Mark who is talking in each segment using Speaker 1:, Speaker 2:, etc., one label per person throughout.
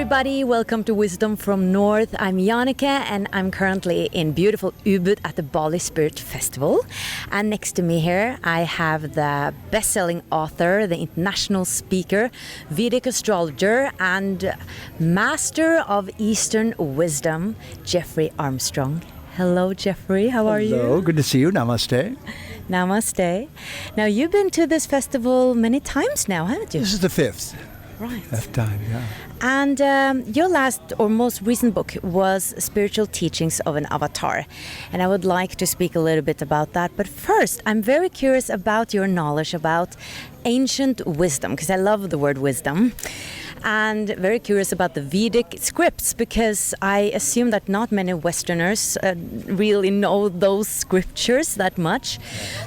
Speaker 1: everybody, welcome to Wisdom from North. I'm Jannecke and I'm currently in beautiful Ubud at the Bali Spirit Festival. And next to me here I have the best-selling author, the international speaker, Vedic astrologer and master of Eastern wisdom, Jeffrey Armstrong. Hello Jeffrey, how are you?
Speaker 2: Hello, good to see you. Namaste.
Speaker 1: Namaste. Now you've been to this festival many times now, haven't you?
Speaker 2: This is the fifth.
Speaker 1: Right.
Speaker 2: Fifth time, yeah.
Speaker 1: And your last or most recent book was Spiritual Teachings of an Avatar. And I would like to speak a little bit about that. But first, I'm very curious about your knowledge about ancient wisdom, because I love the word wisdom. And very curious about the Vedic scripts, because I assume that not many Westerners really know those scriptures that much.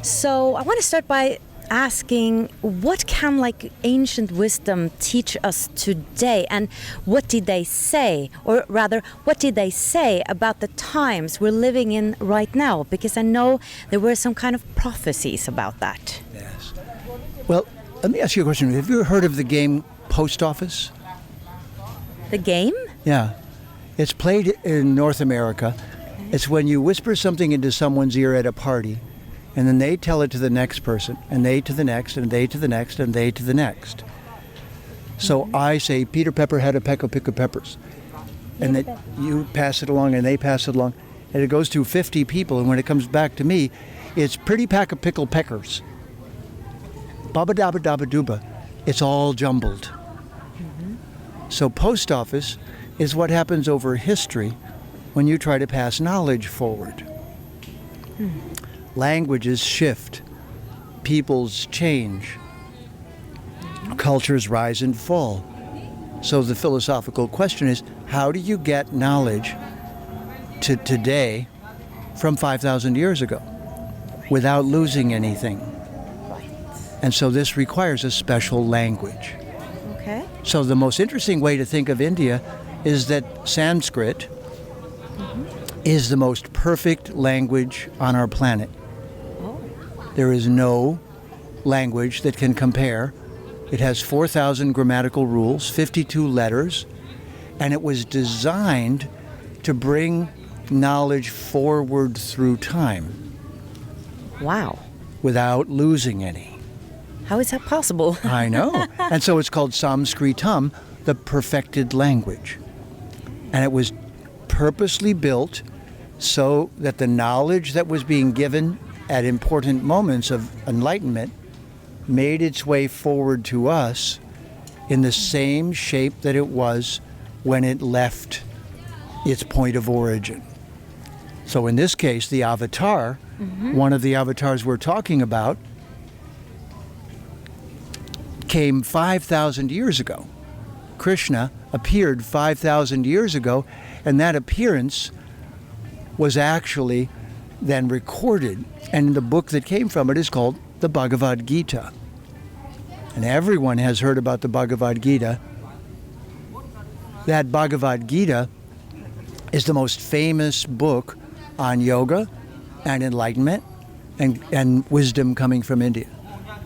Speaker 1: So I want to start by asking, what can ancient wisdom teach us today, and what did they say, or rather what did they say about the times we're living in right now? Because I know there were some kind of prophecies about that.
Speaker 2: Yes. Well, let me ask you a question. Have you ever heard of the game Post Office?
Speaker 1: The game?
Speaker 2: Yeah. It's played in North America. Okay. It's when you whisper something into someone's ear at a party, and then they tell it to the next person, and they to the next, and they to the next, and they to the next. So I say, Peter Pepper had a peck of pickled peppers. And then you pass it along, and they pass it along. And it goes to 50 people, and when it comes back to me, it's pretty pack of pickled peckers. Baba dabba dabba dooba. It's all jumbled. So post office is what happens over history when you try to pass knowledge forward. Languages shift, peoples change, cultures rise and fall. So the philosophical question is, how do you get knowledge to today from 5,000 years ago without losing anything? And so this requires a special language.
Speaker 1: Okay.
Speaker 2: So the most interesting way to think of India is that Sanskrit is the most perfect language on our planet. There is no language that can compare. It has 4,000 grammatical rules, 52 letters, and it was designed to bring knowledge forward through time.
Speaker 1: Wow.
Speaker 2: Without losing any.
Speaker 1: How is that possible?
Speaker 2: I know. And so it's called Samskritam, the perfected language. And it was purposely built so that the knowledge that was being given at important moments of enlightenment made its way forward to us in the same shape that it was when it left its point of origin. So in this case, the avatar, one of the avatars we're talking about, came 5,000 years ago. Krishna appeared 5,000 years ago, and that appearance was actually then recorded, and the book that came from it is called the Bhagavad Gita. And everyone has heard about the Bhagavad Gita. That Bhagavad Gita is the most famous book on yoga and enlightenment and wisdom coming from India.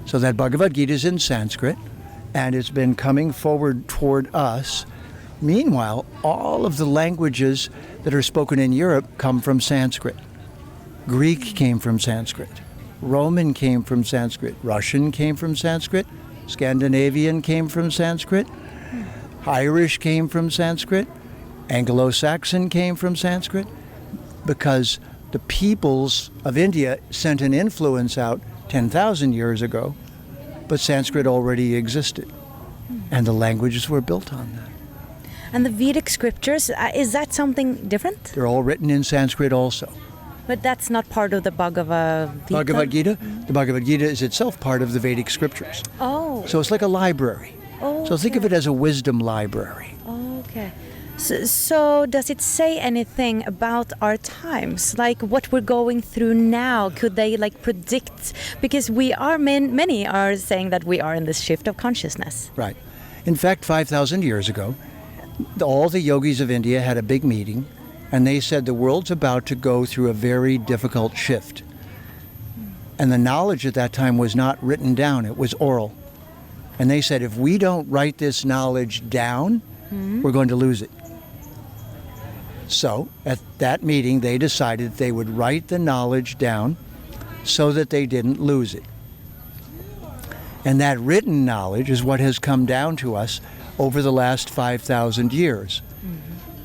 Speaker 2: So that Bhagavad Gita is in Sanskrit, and it's been coming forward toward us. Meanwhile, all of the languages that are spoken in Europe come from Sanskrit. Greek came from Sanskrit. Roman came from Sanskrit. Russian came from Sanskrit. Scandinavian came from Sanskrit. Irish came from Sanskrit. Anglo-Saxon came from Sanskrit. Because the peoples of India sent an influence out 10,000 years ago, but Sanskrit already existed. And the languages were built on that.
Speaker 1: And the Vedic scriptures, is that something different?
Speaker 2: They're all written in Sanskrit also.
Speaker 1: But that's not part of the Bhagavad Gita?
Speaker 2: Bhagavad Gita? The Bhagavad Gita is itself part of the Vedic scriptures.
Speaker 1: Oh.
Speaker 2: So it's like a library.
Speaker 1: Oh,
Speaker 2: so think of it as a wisdom library.
Speaker 1: Okay. So does it say anything about our times, like what we're going through now? Could they predict? Because we are many are saying that we are in this shift of consciousness.
Speaker 2: Right. In fact, 5,000 years ago, all the yogis of India had a big meeting, and they said the world's about to go through a very difficult shift. And the knowledge at that time was not written down, it was oral. And they said, if we don't write this knowledge down, we're going to lose it. So at that meeting, they decided they would write the knowledge down so that they didn't lose it. And that written knowledge is what has come down to us over the last 5,000 years.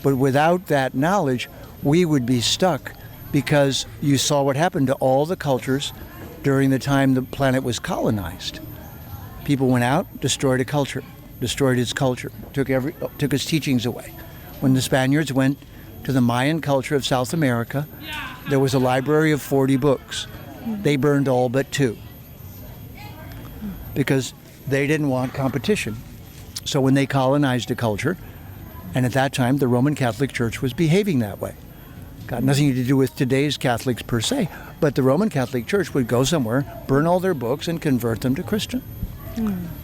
Speaker 2: But without that knowledge, we would be stuck, because you saw what happened to all the cultures during the time the planet was colonized. People went out, destroyed a culture, destroyed its culture, took its teachings away. When the Spaniards went to the Mayan culture of South America, there was a library of 40 books. They burned all but 2 because they didn't want competition. So when they colonized a culture, and at that time the Roman Catholic Church was behaving that way. Got nothing to do with today's Catholics per se, but the Roman Catholic Church would go somewhere, burn all their books, and convert them to Christian.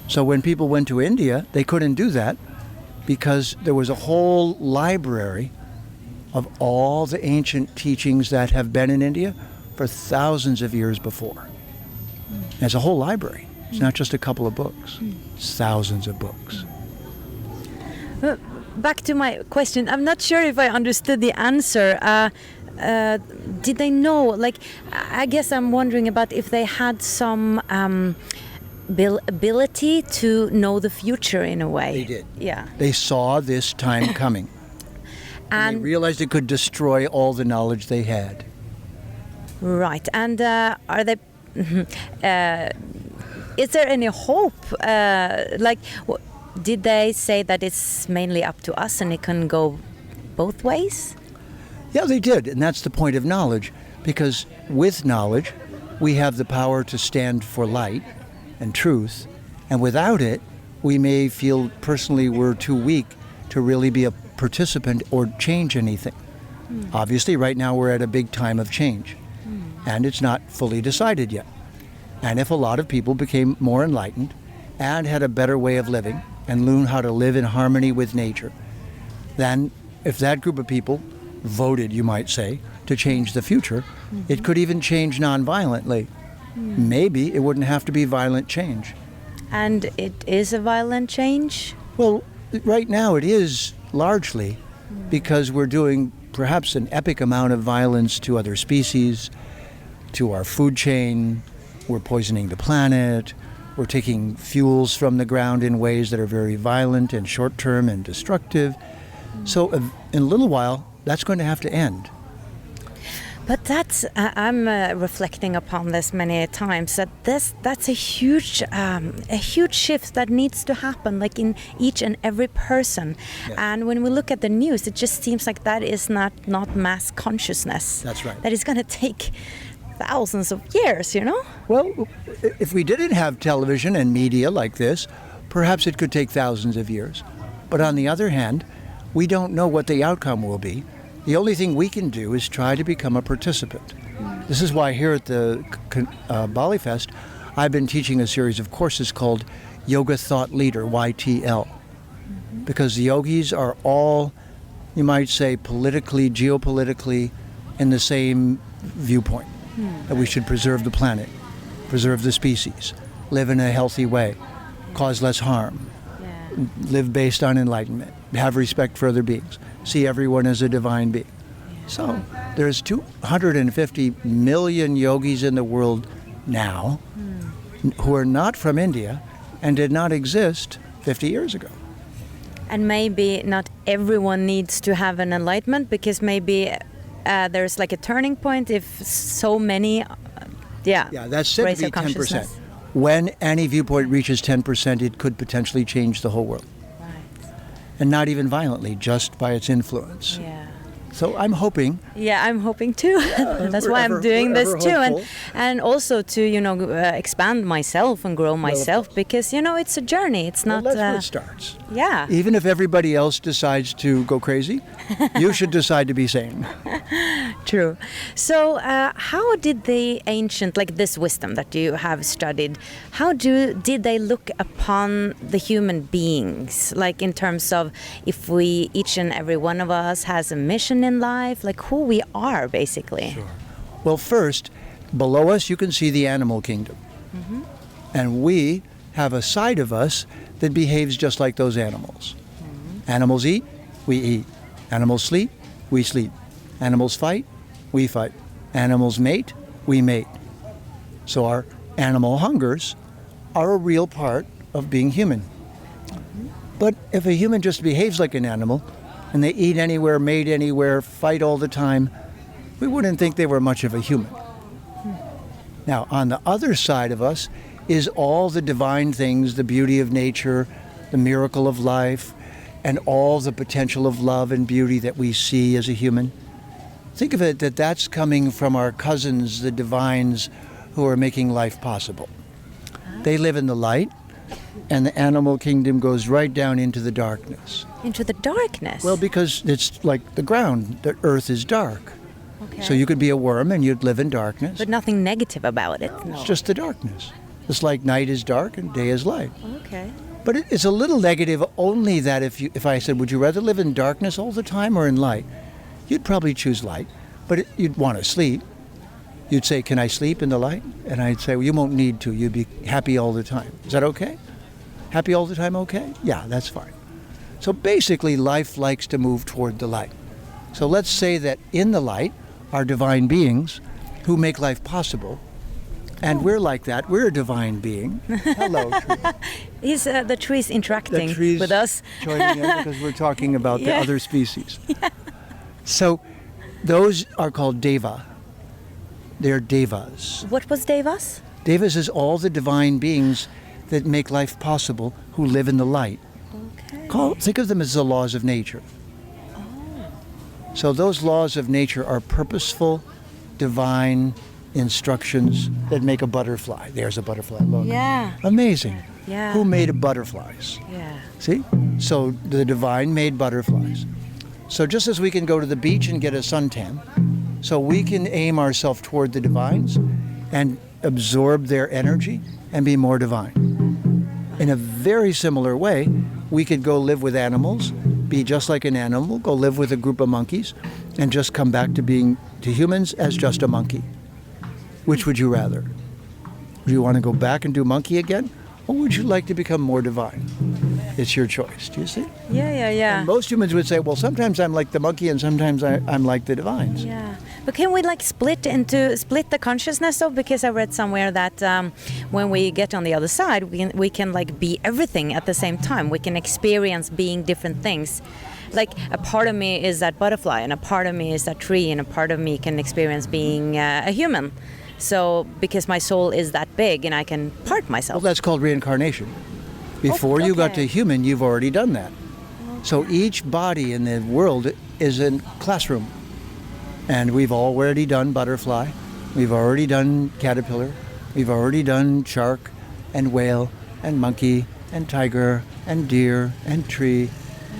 Speaker 2: So when people went to India, they couldn't do that because there was a whole library of all the ancient teachings that have been in India for thousands of years before. It's a whole library. It's not just a couple of books. It's thousands of books.
Speaker 1: Back to my question, I'm not sure if I understood the answer. Did they know, like, I guess I'm wondering about if they had some ability to know the future in a way.
Speaker 2: They did.
Speaker 1: Yeah.
Speaker 2: They saw this time coming. And they realized it could destroy all the knowledge they had.
Speaker 1: Right. And are they... is there any hope? Did they say that it's mainly up to us and it can go both ways?
Speaker 2: Yeah, they did. And that's the point of knowledge. Because with knowledge, we have the power to stand for light and truth. And without it, we may feel personally we're too weak to really be a participant or change anything. Obviously, right now we're at a big time of change. And it's not fully decided yet. And if a lot of people became more enlightened and had a better way of living and learned how to live in harmony with nature, then if that group of people voted, you might say, to change the future, it could even change non-violently. Maybe it wouldn't have to be violent change.
Speaker 1: And it is a violent change?
Speaker 2: Well, right now it is largely because we're doing perhaps an epic amount of violence to other species, to our food chain. We're poisoning the planet. We're taking fuels from the ground in ways that are very violent and short-term and destructive. So in a little while, that's going to have to end.
Speaker 1: But that's, I'm reflecting upon this many times, that that's a huge shift that needs to happen, like in each and every person. Yeah. And when we look at the news, it just seems like that is not mass consciousness.
Speaker 2: That's right.
Speaker 1: That is going to take thousands of years, you know?
Speaker 2: Well, if we didn't have television and media like this, perhaps it could take thousands of years. But on the other hand, we don't know what the outcome will be. The only thing we can do is try to become a participant. This is why here at the Bali Fest, I've been teaching a series of courses called Yoga Thought Leader, YTL. Because the yogis are all, you might say, politically, geopolitically, in the same viewpoint. That we should preserve the planet, preserve the species, live in a healthy way, cause less harm, live based on enlightenment, have respect for other beings, see everyone as a divine being. So there's 250 million yogis in the world now who are not from India and did not exist 50 years ago.
Speaker 1: And maybe not everyone needs to have an enlightenment, because maybe there's like a turning point if so many,
Speaker 2: that's said to be 10%. When any viewpoint reaches 10%, it could potentially change the whole world.
Speaker 1: Right.
Speaker 2: And not even violently, just by its influence.
Speaker 1: Yeah.
Speaker 2: So I'm hoping.
Speaker 1: Yeah, I'm hoping too. That's why I'm doing this too, and also to expand myself and grow myself, because it's a journey. It's not.
Speaker 2: That's where it starts.
Speaker 1: Yeah.
Speaker 2: Even if everybody else decides to go crazy, you should decide to be sane.
Speaker 1: True. So, how did the ancient, like this wisdom that you have studied, did they look upon the human beings, like in terms of if we, each and every one of us, has a mission in life, like who we are, basically?
Speaker 2: Sure. Well, first, below us you can see the animal kingdom. And we have a side of us that behaves just like those animals. Animals eat, we eat. Animals sleep, we sleep. Animals fight, we fight. Animals mate, we mate. So our animal hungers are a real part of being human. But if a human just behaves like an animal, and they eat anywhere, mate anywhere, fight all the time, we wouldn't think they were much of a human. Now, on the other side of us is all the divine things, the beauty of nature, the miracle of life, and all the potential of love and beauty that we see as a human. Think of it that that's coming from our cousins, the divines, who are making life possible. They live in the light, and the animal kingdom goes right down into the darkness.
Speaker 1: Into the darkness?
Speaker 2: Well, because it's like the ground, the earth is dark.
Speaker 1: Okay.
Speaker 2: So you could be a worm and you'd live in darkness.
Speaker 1: But nothing negative about it. No.
Speaker 2: It's just the darkness. It's like night is dark and day is light.
Speaker 1: Okay.
Speaker 2: But it's a little negative only that if I said, would you rather live in darkness all the time or in light? You'd probably choose light, but you'd want to sleep. You'd say, can I sleep in the light? And I'd say, well, you won't need to. You'd be happy all the time. Is that okay? Happy all the time okay? Yeah, that's fine. So basically, life likes to move toward the light. So let's say that in the light are divine beings who make life possible. And we're like that. We're a divine being. Hello, tree.
Speaker 1: The tree's interacting
Speaker 2: The tree's
Speaker 1: with us.
Speaker 2: joining in because we're talking about the
Speaker 1: Yeah.
Speaker 2: other species. So those are called Deva. They're Devas.
Speaker 1: What was Devas?
Speaker 2: Devas is all the divine beings that make life possible who live in the light.
Speaker 1: Okay.
Speaker 2: Think of them as the laws of nature. So those laws of nature are purposeful, divine instructions that make a butterfly. There's a butterfly, look.
Speaker 1: Yeah.
Speaker 2: Amazing.
Speaker 1: Yeah.
Speaker 2: Who made butterflies?
Speaker 1: Yeah.
Speaker 2: See? So the divine made butterflies. So just as we can go to the beach and get a suntan, so we can aim ourselves toward the divines and absorb their energy and be more divine. In a very similar way, we could go live with animals, be just like an animal, go live with a group of monkeys, and just come back to being to humans as just a monkey. Which would you rather? Do you want to go back and do monkey again? Or would you like to become more divine? It's your choice, do you see?
Speaker 1: Yeah.
Speaker 2: And most humans would say, well, sometimes I'm like the monkey and sometimes I'm like the divines.
Speaker 1: Yeah, but can we like split the consciousness though? Because I read somewhere that when we get on the other side, we can like be everything at the same time. We can experience being different things. Like a part of me is that butterfly, and a part of me is that tree, and a part of me can experience being a human. So because my soul is that big, and I can part myself.
Speaker 2: Well, that's called reincarnation. Before you got to human, you've already done that. So each body in the world is a classroom. And we've already done butterfly, we've already done caterpillar, we've already done shark and whale and monkey and tiger and deer and tree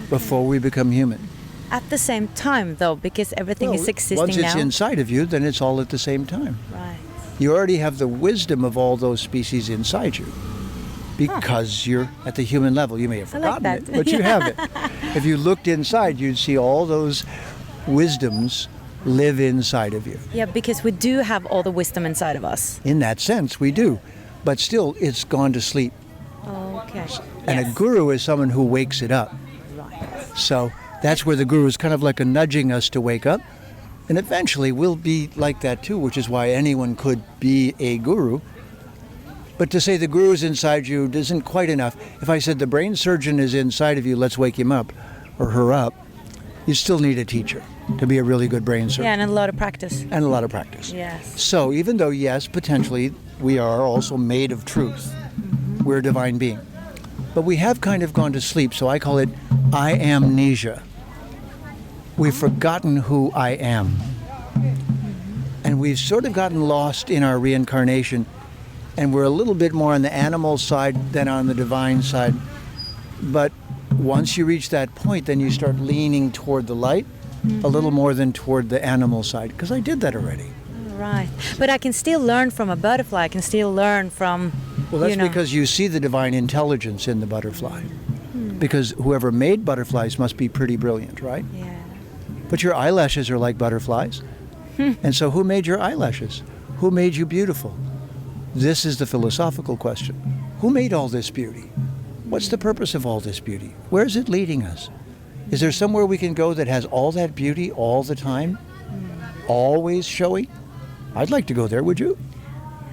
Speaker 2: before we become human.
Speaker 1: At the same time though, because everything is existing
Speaker 2: once it's
Speaker 1: now.
Speaker 2: inside of you, then it's all at the same time.
Speaker 1: Right.
Speaker 2: You already have the wisdom of all those species inside you because you're at the human level. You may have forgotten
Speaker 1: that.
Speaker 2: it, but you have it. If you looked inside, you'd see all those wisdoms live inside of you.
Speaker 1: Yeah, because we do have all the wisdom inside of us.
Speaker 2: In that sense, we do. But still, it's gone to sleep.
Speaker 1: Okay.
Speaker 2: And a guru is someone who wakes it up.
Speaker 1: Right.
Speaker 2: So that's where the guru is kind of like nudging us to wake up. And eventually we'll be like that too, which is why anyone could be a guru. But to say the guru is inside you isn't quite enough. If I said the brain surgeon is inside of you, let's wake him up or her up, you still need a teacher to be a really good brain surgeon.
Speaker 1: Yeah, and a lot of practice.
Speaker 2: And a lot of practice.
Speaker 1: Yes.
Speaker 2: So even though, yes, potentially we are also made of truth, we're a divine being. But we have kind of gone to sleep, so I call it I-amnesia. We've forgotten who I am. And we've sort of gotten lost in our reincarnation, and we're a little bit more on the animal side than on the divine side. But once you reach that point, then you start leaning toward the light a little more than toward the animal side, because I did that already.
Speaker 1: Right. But I can still learn from a butterfly. I can still learn from,
Speaker 2: Well, that's because you see the divine intelligence in the butterfly. Because whoever made butterflies must be pretty brilliant, right?
Speaker 1: Yeah.
Speaker 2: But your eyelashes are like butterflies. And so who made your eyelashes? Who made you beautiful? This is the philosophical question. Who made all this beauty? What's the purpose of all this beauty? Where is it leading us? Is there somewhere we can go that has all that beauty all the time? Always showing? I'd like to go there, would you?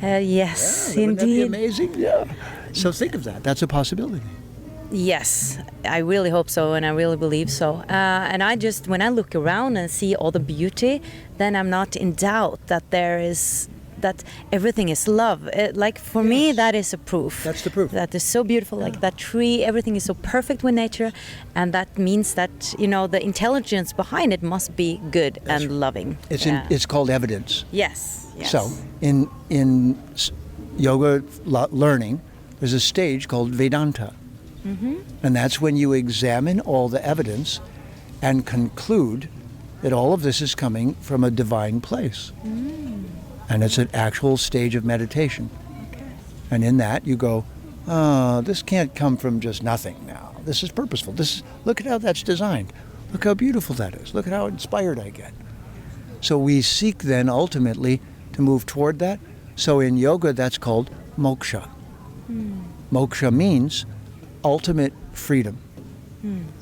Speaker 1: Yes,
Speaker 2: Wouldn't that be
Speaker 1: indeed.
Speaker 2: amazing? Yeah. So think of that. That's a possibility.
Speaker 1: Yes, I really hope so, and I really believe so. And I just, when I look around and see all the beauty, then I'm not in doubt that that everything is love. Like for me,
Speaker 2: Yes.
Speaker 1: that is a proof.
Speaker 2: That's the proof.
Speaker 1: That is so beautiful. Like that tree, everything is so perfect with nature, and that means that the intelligence behind it must be good and loving.
Speaker 2: It's called evidence.
Speaker 1: Yes. Yes.
Speaker 2: So in yoga learning, there's a stage called Vedanta. And that's when you examine all the evidence and conclude that all of this is coming from a divine place. And it's an actual stage of meditation.
Speaker 1: Okay.
Speaker 2: And in that you go, this can't come from just nothing now. This is purposeful. Look at how that's designed. Look how beautiful that is. Look at how inspired I get. So we seek then ultimately to move toward that. So in yoga, that's called moksha. Moksha means ultimate freedom.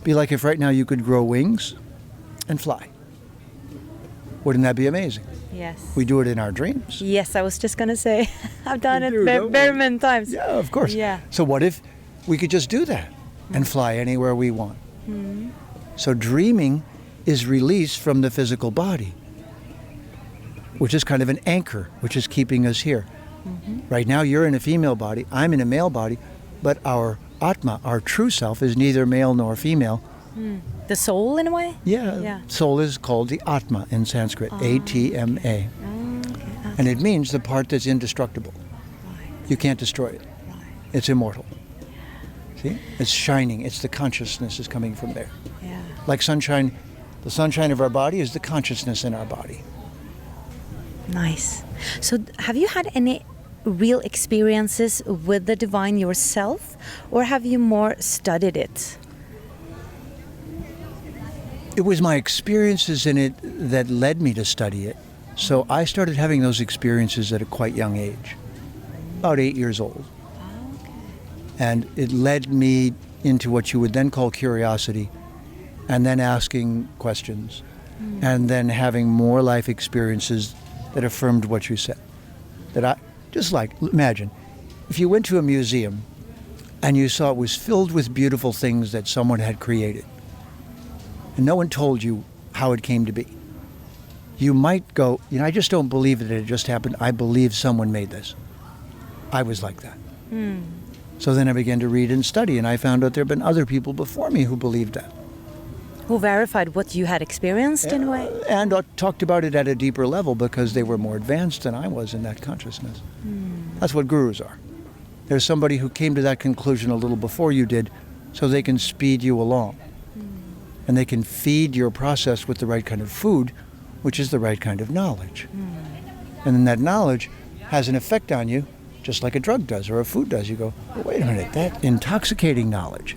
Speaker 2: Be like if right now you could grow wings and fly. Wouldn't that be amazing?
Speaker 1: Yes.
Speaker 2: We do it in our dreams.
Speaker 1: Yes, I was just gonna say, I've done
Speaker 2: We
Speaker 1: it
Speaker 2: do, don't
Speaker 1: very
Speaker 2: we?
Speaker 1: many times.
Speaker 2: Yeah, of course.
Speaker 1: Yeah.
Speaker 2: So what if we could just do that and fly anywhere we want? So dreaming is released from the physical body, which is kind of an anchor, which is keeping us here. Right now you're in a female body, I'm in a male body, but our Atma, our true self, is neither male nor female.
Speaker 1: The soul, in a way.
Speaker 2: Yeah. Soul is called the Atma in Sanskrit, A-T-M-A. And it means the part that's indestructible. You can't destroy it. It's immortal. See? It's shining. It's the consciousness is coming from there.
Speaker 1: Yeah.
Speaker 2: Like sunshine, the sunshine of our body is the consciousness in our body.
Speaker 1: Nice. So, have you had any real experiences with the divine yourself, or have you more studied it?
Speaker 2: It was my experiences in it that led me to study it. So I started having those experiences at a quite young age, about 8 years old. And it led me into what you would then call curiosity, and then asking questions, and then having more life experiences that affirmed what you said. Just like, imagine, if you went to a museum and you saw it was filled with beautiful things that someone had created, and no one told you how it came to be, you might go, I just don't believe that it just happened. I believe someone made this. I was like that. So then I began to read and study, and I found out there have been other people before me who believed that.
Speaker 1: Who verified what you had experienced in a way?
Speaker 2: And talked about it at a deeper level because they were more advanced than I was in that consciousness. That's what gurus are. There's somebody who came to that conclusion a little before you did, so they can speed you along. And they can feed your process with the right kind of food, which is the right kind of knowledge. And then that knowledge has an effect on you, just like a drug does or a food does. You go, oh, wait a minute, that intoxicating knowledge,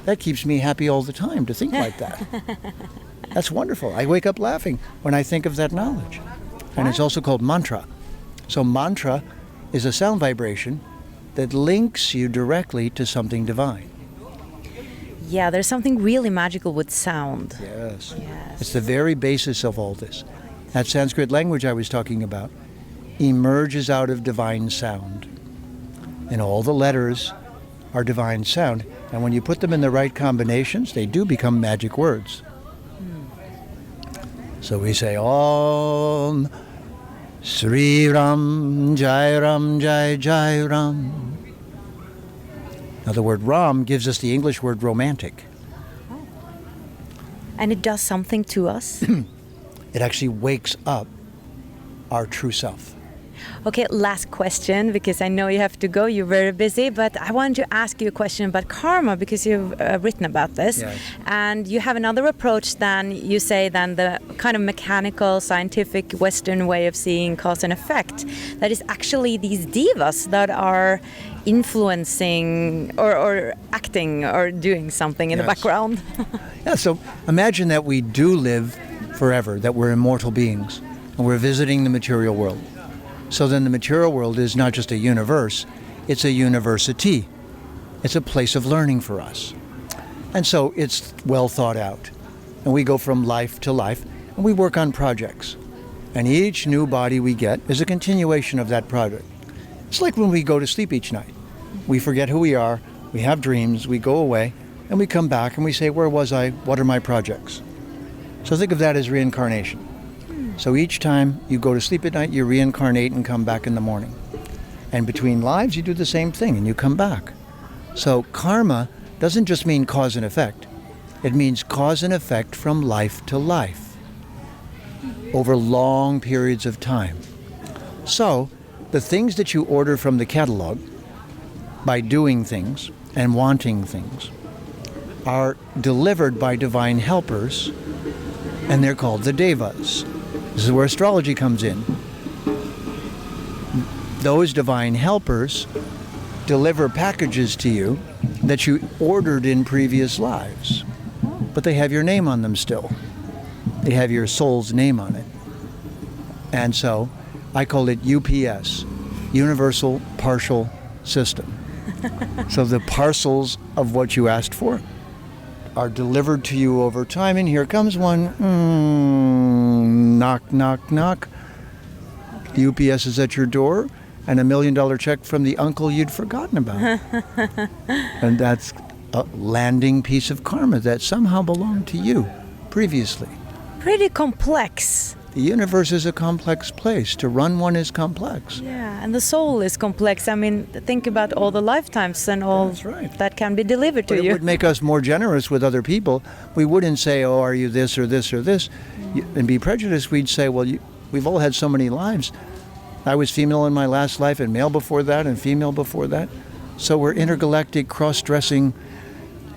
Speaker 2: that keeps me happy all the time to think like that. That's wonderful. I wake up laughing when I think of that knowledge. And it's also called mantra. So mantra is a sound vibration that links you directly to something divine.
Speaker 1: Yeah, there's something really magical with sound.
Speaker 2: Yes.
Speaker 1: Yes.
Speaker 2: It's the very basis of all this. That Sanskrit language I was talking about emerges out of divine sound. And all the letters are divine sound. And when you put them in the right combinations, they do become magic words. So we say, Om Sri Ram Jai Jai Ram. Now the word Ram gives us the English word romantic.
Speaker 1: And it does something to us.
Speaker 2: It actually wakes up our true self.
Speaker 1: Okay, last question, because I know you have to go, you're very busy, but I wanted to ask you a question about karma, because you've written about this.
Speaker 2: Yes.
Speaker 1: And you have another approach than the kind of mechanical, scientific, Western way of seeing cause and effect. That is actually these devas that are influencing or acting or doing something in the
Speaker 2: Yes.
Speaker 1: background.
Speaker 2: Yeah, so imagine that we do live forever, that we're immortal beings, and we're visiting the material world. So then the material world is not just a universe, it's a university. It's a place of learning for us. And so it's well thought out. And we go from life to life, and we work on projects. And each new body we get is a continuation of that project. It's like when we go to sleep each night. We forget who we are, we have dreams, we go away, and we come back and we say, where was I? What are my projects? So think of that as reincarnation. So each time you go to sleep at night, you reincarnate and come back in the morning. And between lives, you do the same thing and you come back. So karma doesn't just mean cause and effect. It means cause and effect from life to life over long periods of time. So the things that you order from the catalog by doing things and wanting things are delivered by divine helpers, and they're called the Devas. This is where astrology comes in. Those divine helpers deliver packages to you that you ordered in previous lives, but they have your name on them still. They have your soul's name on it. And so I call it UPS, Universal Partial System. So the parcels of what you asked for are delivered to you over time, and here comes one. Knock, knock, knock. The UPS is at your door, and $1 million check from the uncle you'd forgotten about. And that's a landing piece of karma that somehow belonged to you previously.
Speaker 1: Pretty complex.
Speaker 2: The universe is a complex place. To run one is complex.
Speaker 1: Yeah, and the soul is complex. I mean, think about all the lifetimes and all that can be delivered to
Speaker 2: But
Speaker 1: you.
Speaker 2: it would make us more generous with other people. We wouldn't say, oh, are you this or this or this, and be prejudiced. We'd say, well, we've all had so many lives. I was female in my last life and male before that and female before that. So we're intergalactic, cross-dressing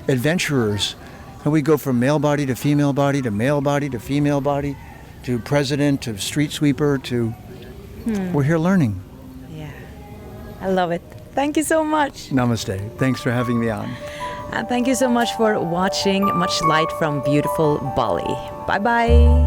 Speaker 2: adventurers. And we go from male body to female body to male body to female body to president to street sweeper to... We're here learning.
Speaker 1: Yeah, I love it. Thank you so much.
Speaker 2: Namaste. Thanks for having me on.
Speaker 1: And thank you so much for watching Much Light from beautiful Bali. Bye-bye.